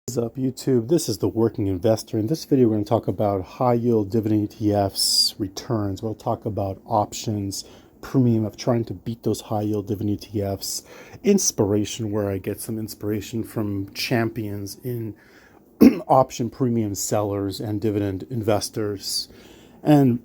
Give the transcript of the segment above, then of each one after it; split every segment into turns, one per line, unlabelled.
What is up, YouTube? This is the Working Investor. In this video, we're going to talk about high yield dividend ETFs returns. We'll talk about options, premium of trying to beat those high yield dividend ETFs, inspiration, where I get some inspiration from champions in option premium sellers and dividend investors, and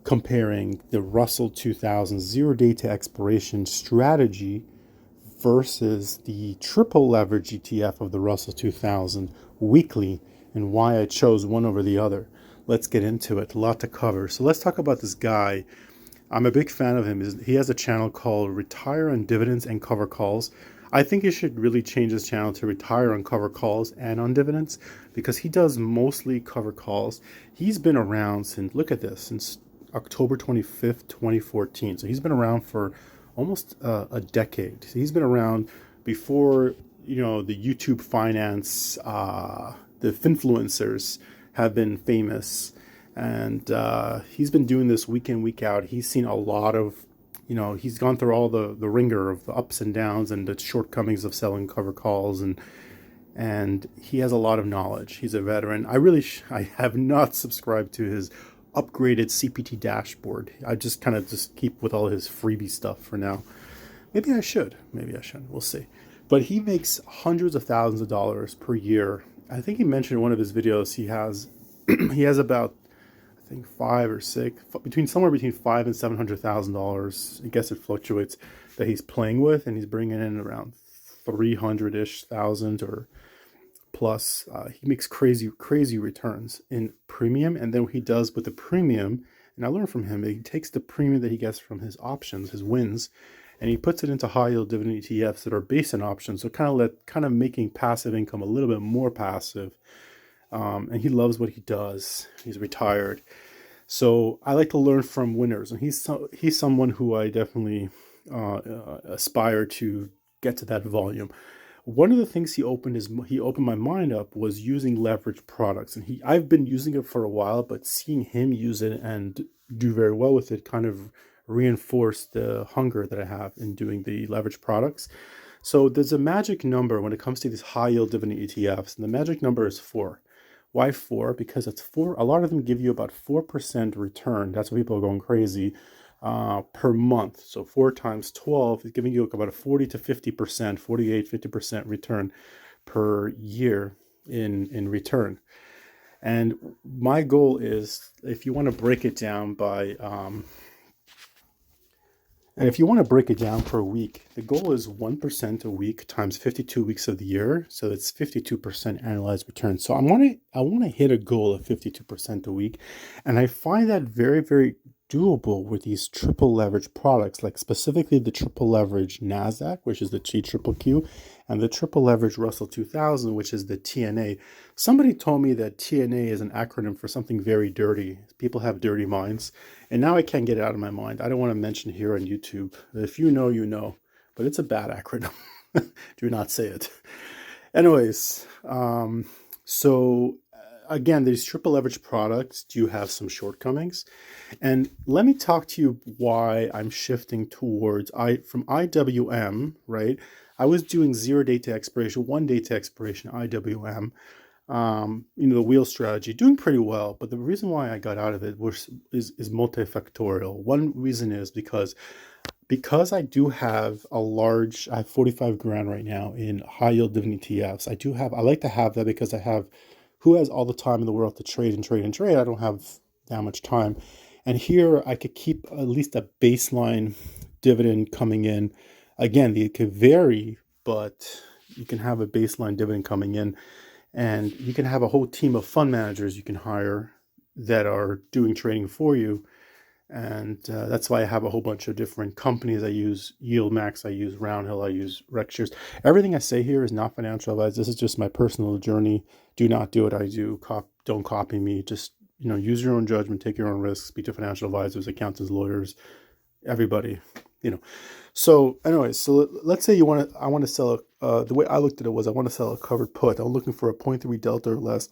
comparing the Russell 2000 zero day to expiration strategy versus the triple leverage ETF of the Russell 2000 weekly, and why I chose one over the other. Let's get into it. A lot to cover. So let's talk about this guy. I'm a big fan of him. He has a channel called Retire on Dividends and Cover Calls. I think he should really change his channel to Retire on Cover Calls and on Dividends, because he does mostly cover calls. He's been around since, look at this, since October 25th, 2014. So he's been around for almost a decade. So he's been around before, the YouTube finance, the influencers have been famous. And he's been doing this week in, week out. He's seen a lot of, he's gone through all the ringer of the ups and downs and the shortcomings of selling cover calls. And he has a lot of knowledge. He's a veteran. I have not subscribed to his upgraded CPT dashboard. I just kind of keep with all his freebie stuff for now. Maybe I should. Maybe I shouldn't. We'll see. But he makes hundreds of thousands of dollars per year. I think he mentioned in one of his videos he has he has about, I think, somewhere between $500,000 and $700,000. I guess it fluctuates, that he's playing with, and he's bringing in around 300-ish thousand or plus. He makes crazy returns in premium. And then what he does with the premium, and I learned from him, he takes the premium that he gets from his options, his wins, and he puts it into high yield dividend ETFs that are based on options. So kind of making passive income a little bit more passive. And he loves what he does. He's retired. So I like to learn from winners, and he's someone who I definitely aspire to get to that volume. One of the things he opened my mind up was using leverage products, and I've been using it for a while, but seeing him use it and do very well with it kind of reinforced the hunger that I have in doing the leverage products. So there's a magic number when it comes to these high yield dividend ETFs, and the magic number is 4. Why 4? Because it's 4. A lot of them give you about 4% return. That's why people are going crazy. Per month. So 4 times 12 is giving you about a 40 to 50%, 50% return per year in return. And my goal is, if you want to break it down per week, the goal is 1% a week times 52 weeks of the year. So that's 52% annualized return. So I want to hit a goal of 52% a week. And I find that very, very doable with these triple leverage products, like specifically the triple leverage NASDAQ, which is the TQQQ, and the triple leverage Russell 2000, which is the TNA. Somebody told me that TNA is an acronym for something very dirty. People have dirty minds, and now I can't get it out of my mind. I don't want to mention it here on YouTube. If you know, you know, but it's a bad acronym. Do not say it. Anyways, so again, these triple leverage products do have some shortcomings. And let me talk to you why I'm shifting towards from IWM, right? I was doing 0 day to expiration, 1 day to expiration, IWM, the wheel strategy, doing pretty well. But the reason why I got out of it is multifactorial. One reason is because I do have I have 45 grand right now in high yield dividend ETFs. I like to have that because who has all the time in the world to trade and trade and trade? I don't have that much time. And here I could keep at least a baseline dividend coming in. Again, it could vary, but you can have a baseline dividend coming in, and you can have a whole team of fund managers you can hire that are doing trading for you. And that's why I have a whole bunch of different companies. I use YIELDMAX, I use ROUNDHILL, I use RecShares. Everything I say here is not financial advice. This is just my personal journey. Do not do what I do. Don't copy me. Just use your own judgment, take your own risks, speak to financial advisors, accountants, lawyers, everybody. So anyways, so let's say I want to sell the way I looked at it was I want to sell a covered put. I'm looking for a 0.3 delta or less.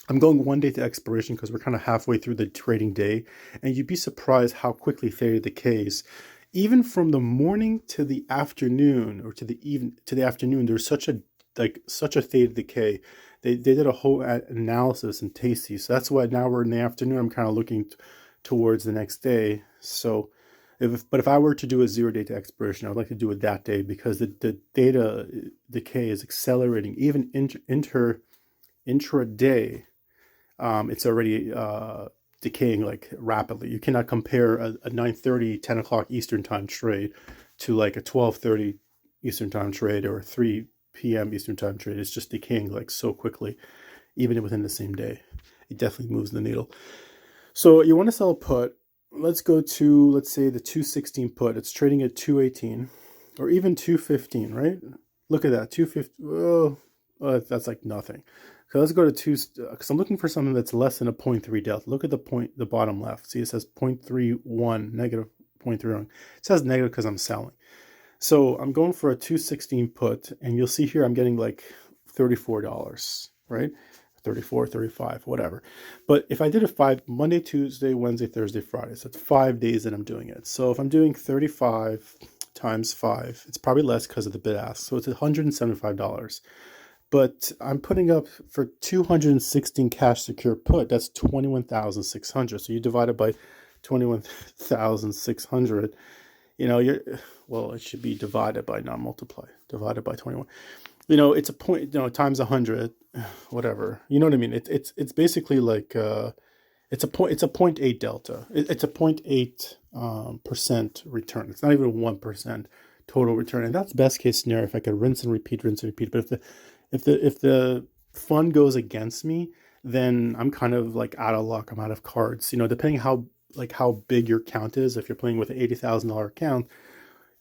I'm going 1 day to expiration because we're kind of halfway through the trading day, and you'd be surprised how quickly faded the case. Even from the morning to the afternoon, or to the afternoon, there's such a like such a theta decay. They did a whole analysis in Tasty. So that's why now we're in the afternoon. I'm kind of looking towards the next day. So if I were to do a 0 day to expiration, I would like to do it that day because the data decay is accelerating. Even intraday, it's already decaying like rapidly. You cannot compare a 9:30, 10 o'clock Eastern time trade to like a 12:30 Eastern time trade or a 3 p.m. Eastern time trade. It's just decaying like so quickly, even within the same day. It definitely moves the needle. So you want to sell a put. Let's go to, let's say the 216 put. It's trading at 218 or even 215, right? Look at that, 250. Oh, that's like nothing. So let's go to because I'm looking for something that's less than a 0.3 delta. Look at the bottom left. See, it says 0.31, negative 0.31. It says negative because I'm selling. So I'm going for a 216 put, and you'll see here I'm getting like $34, right? 34, 35, whatever. But if I did it Monday, Tuesday, Wednesday, Thursday, Friday, so it's 5 days that I'm doing it. So if I'm doing 35 times 5, it's probably less because of the bid ask. So it's $175. But I'm putting up for 216 cash secure put, that's 21,600. So you divide it by 21,600, well, it should be divided by, not multiply, divided by 21. It's a point, times 100, whatever. You know what I mean? It's basically like it's a 0.8 delta. It's a 0.8 percent return. It's not even 1% total return, and that's best case scenario. If I could rinse and repeat. But if the fund goes against me, then I'm kind of like out of luck. I'm out of cards. Depending how big your account is. If you're playing with an $80,000 account,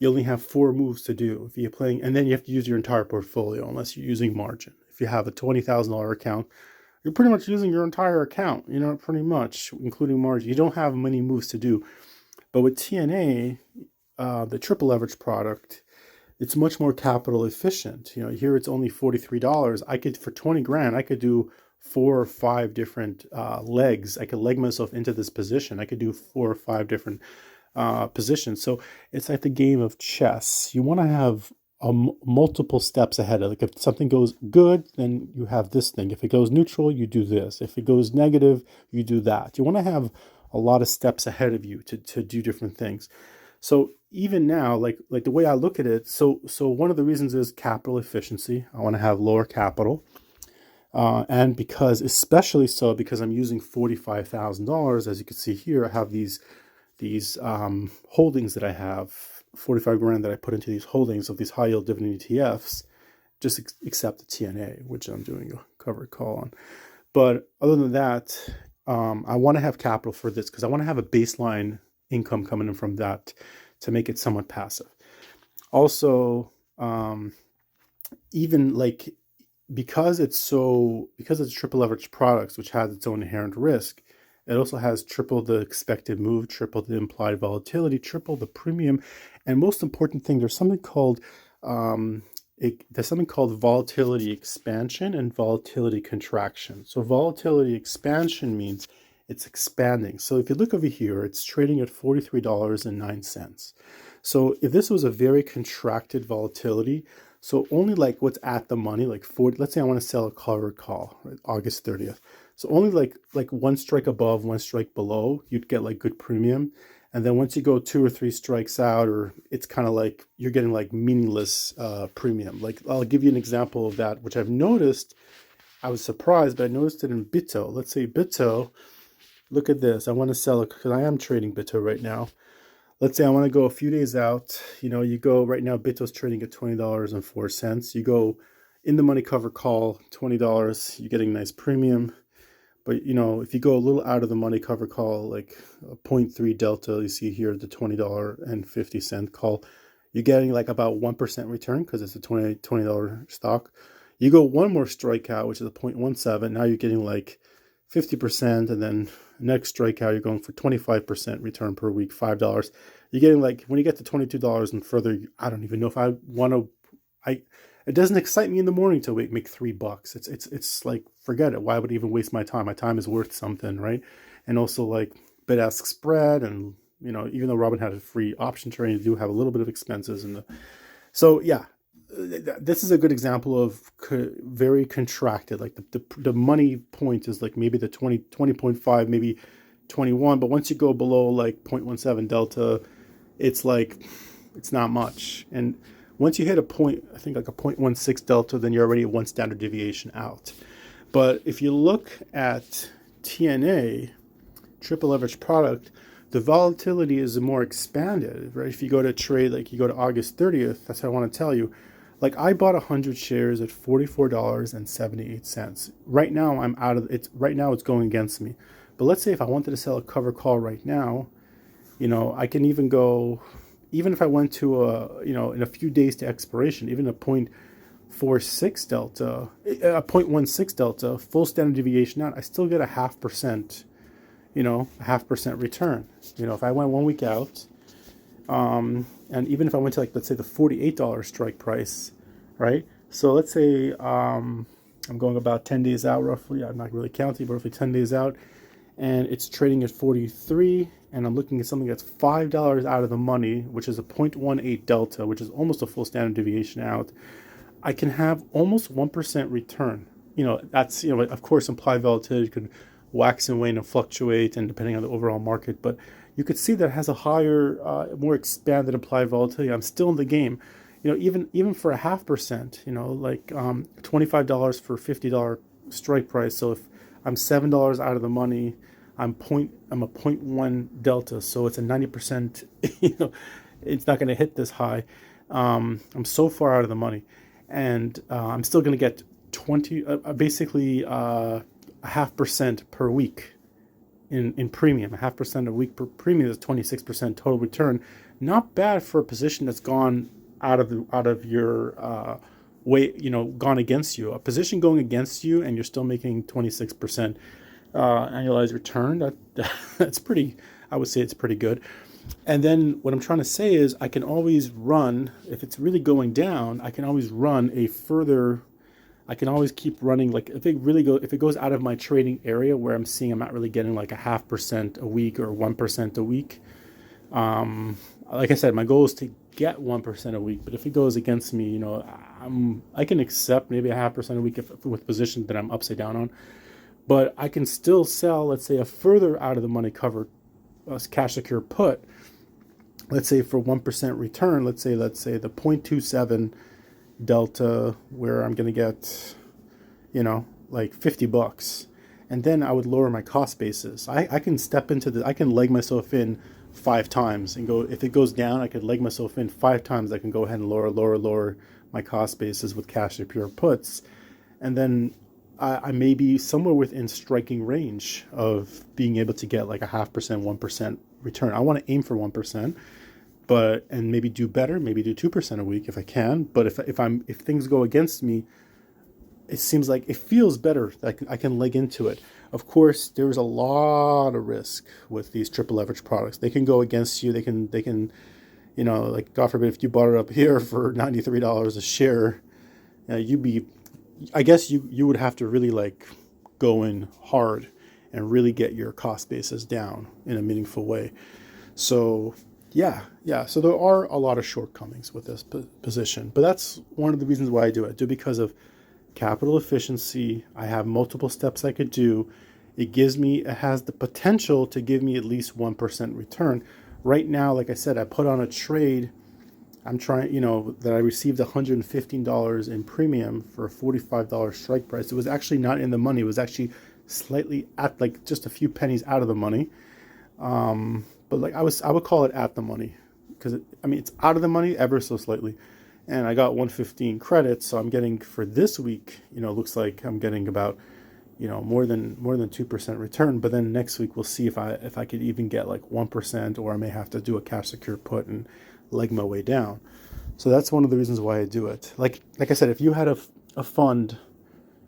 you only have 4 moves to do. If you're playing, and then you have to use your entire portfolio unless you're using margin. If you have a $20,000 account, you're pretty much using your entire account, pretty much, including margin. You don't have many moves to do. But with TNA, the triple leverage product, it's much more capital efficient. Here it's only $43. For 20 grand, I could do 4 or 5 different legs. I could leg myself into this position. I could do 4 or 5 different positions. So it's like the game of chess. You want to have multiple steps ahead. Like if something goes good, then you have this thing. If it goes neutral, you do this. If it goes negative, you do that. You want to have a lot of steps ahead of you to do different things. So even now, like the way I look at it, so one of the reasons is capital efficiency. I want to have lower capital. And especially because I'm using $45,000, as you can see here, I have these holdings that I have, 45 grand that I put into these holdings of these high yield dividend ETFs, just except the TNA, which I'm doing a covered call on. But other than that, I want to have capital for this because I want to have a baseline income coming in from that to make it somewhat passive. Also, even like because it's triple leverage products, which has its own inherent risk, it also has triple the expected move, triple the implied volatility, triple the premium, and most important thing, there's something called volatility expansion and volatility contraction. So volatility expansion means it's expanding. So if you look over here, it's trading at $43.09. So if this was a very contracted volatility, so only like what's at the money, like let's say I want to sell a covered call, right, August 30th. So only like one strike above, one strike below, you'd get like good premium. And then once you go 2 or 3 strikes out, or it's kind of like you're getting like meaningless premium. Like I'll give you an example of that, which I've noticed. I was surprised, but I noticed it in Bitto. Let's say Bitto, look at this. I want to sell it because I am trading Bitto right now. Let's say I want to go a few days out. You go right now, Bitto's trading at $20.04. You go in the money cover call, $20, you're getting nice premium. But, if you go a little out of the money cover call, like a 0.3 delta, you see here the $20.50 call, you're getting like about 1% return because it's a $20 stock. You go one more strikeout, which is a 0.17. Now you're getting like 50%. And then next strikeout, you're going for 25% return per week, $5. You're getting like, when you get to $22 and further, I don't even know if I want to, it doesn't excite me in the morning to make $3. It's like, forget it. Why would I even waste my time? My time is worth something, right? And also like bid-ask spread, and even though Robin had a free option trading, you do have a little bit of expenses so yeah. this is a good example of very contracted. Like the money point is like maybe the 20.5, maybe 21. But once you go below like 0.17 delta, it's like, it's not much. And once you hit a point, I think like a 0.16 delta, then you're already one standard deviation out. But if you look at TNA, triple leverage product, the volatility is more expanded, right? If you go to trade, like you go to August 30th, that's what I want to tell you. Like I bought 100 shares at $44.78. Right now I'm out of it. Right now it's going against me. But let's say if I wanted to sell a cover call right now, I can even go, even if I went to in a few days to expiration, even a 0.46 delta, a 0.16 delta, full standard deviation out, I still get a 0.5%, a 0.5% return. If I went 1 week out, and even if I went to like, let's say the $48 strike price, right? So let's say I'm going about 10 days out roughly. I'm not really counting, but roughly 10 days out, and it's trading at 43, and I'm looking at something that's $5 out of the money, which is a 0.18 delta, which is almost a full standard deviation out. I can have almost 1% return. That's, of course, implied volatility could wax and wane and fluctuate, and depending on the overall market, but you could see that it has a higher, more expanded implied volatility. I'm still in the game. Even for a 0.5%, like $25 for $50 strike price. So if I'm $7 out of the money, I'm a 0.1 delta. So it's a 90%, it's not going to hit this high. I'm so far out of the money, and I'm still going to get basically a 0.5% per week in premium. A 0.5% a week per premium is 26% total return. Not bad for a position that's gone out of your way, gone against you. A position going against you and you're still making 26% annualized return. That's pretty. I would say it's pretty good. And then what I'm trying to say is I can always run, if it's really going down, I can always run a further. I can always keep running. Like if it goes out of my trading area where I'm seeing I'm not really getting like a 0.5% a week or 1% a week. Like I said, my goal is to get 1% a week. But if it goes against me, I can accept maybe a 0.5% a week with positions that I'm upside down on. But I can still sell, let's say, a further out of the money covered cash secure put. Let's say for 1% return. Let's say the 0.27 delta where I'm going to get, like $50. And then I would lower my cost basis. I can step into I can leg myself in 5 times and go, if it goes down, I could leg myself in 5 times. I can go ahead and lower my cost basis with cash secure puts. And then I may be somewhere within striking range of being able to get like a 0.5%, 1% return. I want to aim for 1%. And maybe do better, maybe do 2% a week if I can. But if things go against me, it seems like it feels better that I can leg into it. Of course, there's a lot of risk with these triple leverage products. They can go against you. They can, like God forbid, if you bought it up here for $93 a share, I guess you would have to really like go in hard and really get your cost basis down in a meaningful way. So yeah. So there are a lot of shortcomings with this position, but that's one of the reasons why I do it. I do it because of capital efficiency. I have multiple steps I could do. It has the potential to give me at least 1% return. Right now, like I said, I put on a trade. I'm trying, that I received $115 in premium for a $45 strike price. It was actually not in the money. It was actually slightly at like just a few pennies out of the money. But like I would call it at the money, because it's out of the money ever so slightly, and I got 115 credits. So I'm getting for this week, looks like I'm getting about, more than 2% return. But then next week we'll see if I could even get like 1%, or I may have to do a cash secure put and leg my way down. So that's one of the reasons why I do it. Like I said, if you had a fund,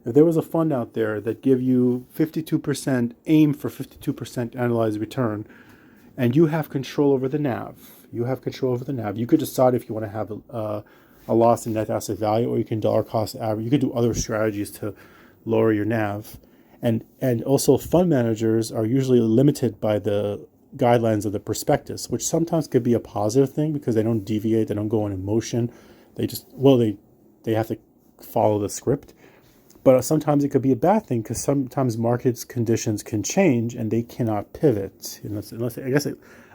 if there was a fund out there that give you 52%, aim for 52% annualized return, and you have control over the NAV. You could decide if you want to have a loss in net asset value, or you can dollar cost average. You could do other strategies to lower your NAV. And also fund managers are usually limited by the guidelines of the prospectus, which sometimes could be a positive thing because they don't deviate, they don't go on emotion. They they have to follow the script. But sometimes it could be a bad thing because sometimes market conditions can change and they cannot pivot unless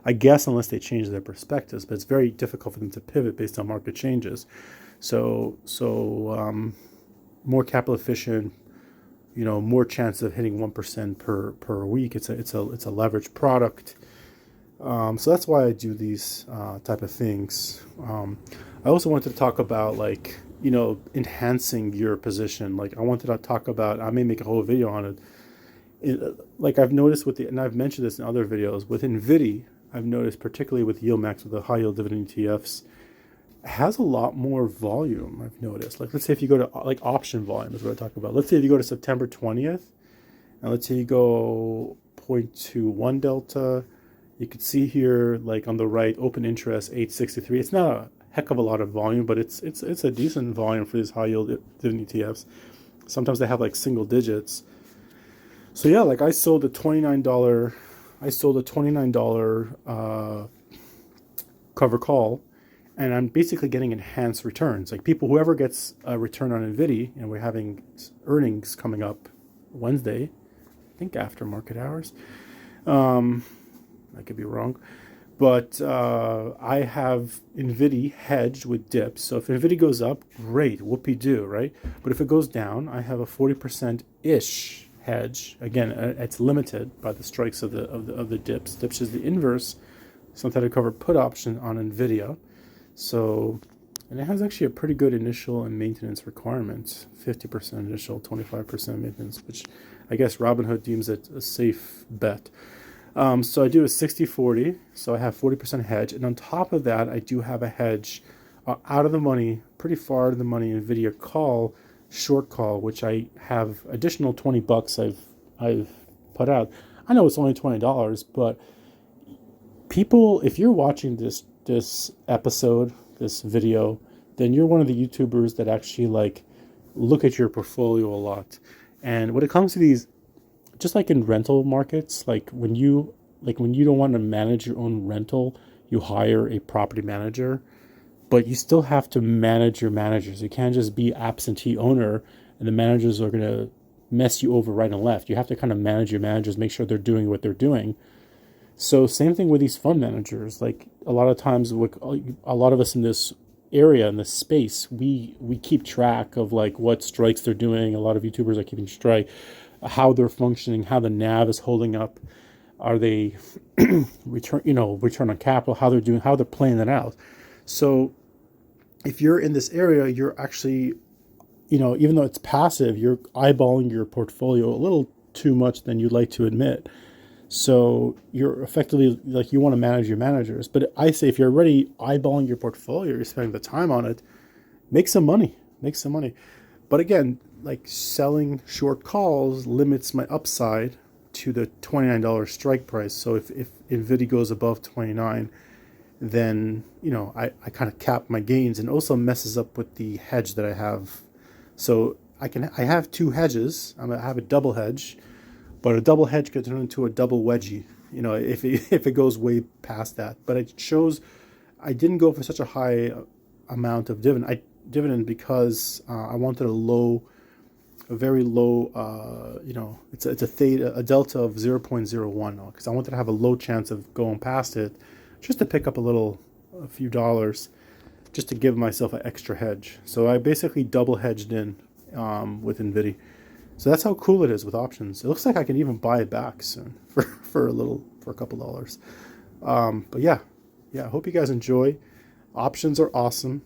I guess unless they change their perspectives. But it's very difficult for them to pivot based on market changes. So more capital efficient, more chance of hitting 1% per week. It's a leveraged product. So that's why I do these type of things. I also wanted to talk about enhancing your position. Like I wanted to talk about, I may make a whole video on it. Like I've noticed and I've mentioned this in other videos, with NVIDIA, I've noticed particularly with YIELDMAX, with the high yield dividend ETFs, has a lot more volume. I've noticed. Like let's say if you go to option volume is what I talk about. Let's say if you go to September 20th, and let's say you go 0.21 delta, you can see here like on the right, open interest 863. It's not a heck of a lot of volume, but it's a decent volume for these high yield dividend ETFs. Sometimes they have like single digits. So yeah, like I sold a $29 cover call, and I'm basically getting enhanced returns. Like whoever gets a return on NVIDIA, and we're having earnings coming up Wednesday, I think after market hours. I could be wrong. But I have NVIDIA hedged with dips. So if NVIDIA goes up, great, whoopee-doo, right? But if it goes down, I have a 40%-ish hedge. Again, it's limited by the strikes of the dips. Dips is the inverse synthetic cover put option on NVIDIA. So, and it has actually a pretty good initial and maintenance requirement, 50% initial, 25% maintenance, which I guess Robinhood deems it a safe bet. So I do a 60-40, so I have 40% hedge, and on top of that, I do have a hedge out of the money, pretty far out of the money, NVIDIA call, short call, which I have additional $20 I've put out. I know it's only $20, but people, if you're watching this episode, this video, then you're one of the YouTubers that actually look at your portfolio a lot. And when it comes to these, just like in rental markets, when you don't want to manage your own rental, you hire a property manager, but you still have to manage your managers. You can't just be absentee owner and the managers are going to mess you over right and left. You have to kind of manage your managers, make sure they're doing what they're doing. So same thing with these fund managers. Like a lot of times, a lot of us in this area, in this space, we keep track of what strikes they're doing. A lot of YouTubers are keeping strike, how they're functioning, how the NAV is holding up. Are they return on capital, how they're doing, how they're playing it out. So if you're in this area, you're actually, even though it's passive, you're eyeballing your portfolio a little too much than you'd like to admit. So you're effectively you want to manage your managers. But I say if you're already eyeballing your portfolio, you're spending the time on it, make some money. But again, selling short calls limits my upside to the $29 strike price. So if NVIDIA goes above 29, then I kind of cap my gains, and also messes up with the hedge that I have. So I have two hedges. I have a double hedge, but a double hedge could turn into a double wedgie, if it goes way past that. But it shows I didn't go for such a high amount of dividend because I wanted a very low, it's a theta, a delta of 0.01, because I wanted to have a low chance of going past it, just to pick up a few dollars, just to give myself an extra hedge. So I basically double hedged in with NVIDIA. So that's how cool it is with options. It looks like I can even buy it back soon for a couple dollars. But yeah, I hope you guys enjoy. Options are awesome.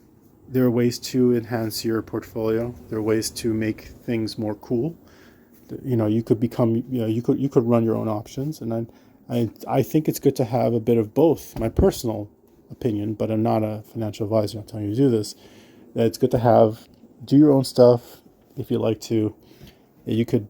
There are ways to enhance your portfolio. There are ways to make things more cool. You could become, you could run your own options. And I think it's good to have a bit of both. My personal opinion, but I'm not a financial advisor. I'm telling you to do this. That it's good to do your own stuff if you like to. You could,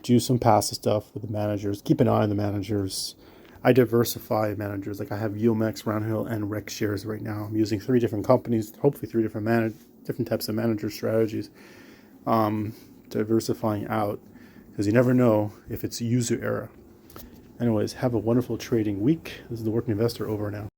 do some passive stuff with the managers. Keep an eye on the managers. I diversify managers. I have YIELDMAX, ROUNDHILL, and REX shares right now. I'm using 3 different companies, hopefully 3 different types of manager strategies, diversifying out, because you never know if it's user error. Anyways, have a wonderful trading week. This is the Working Investor over now.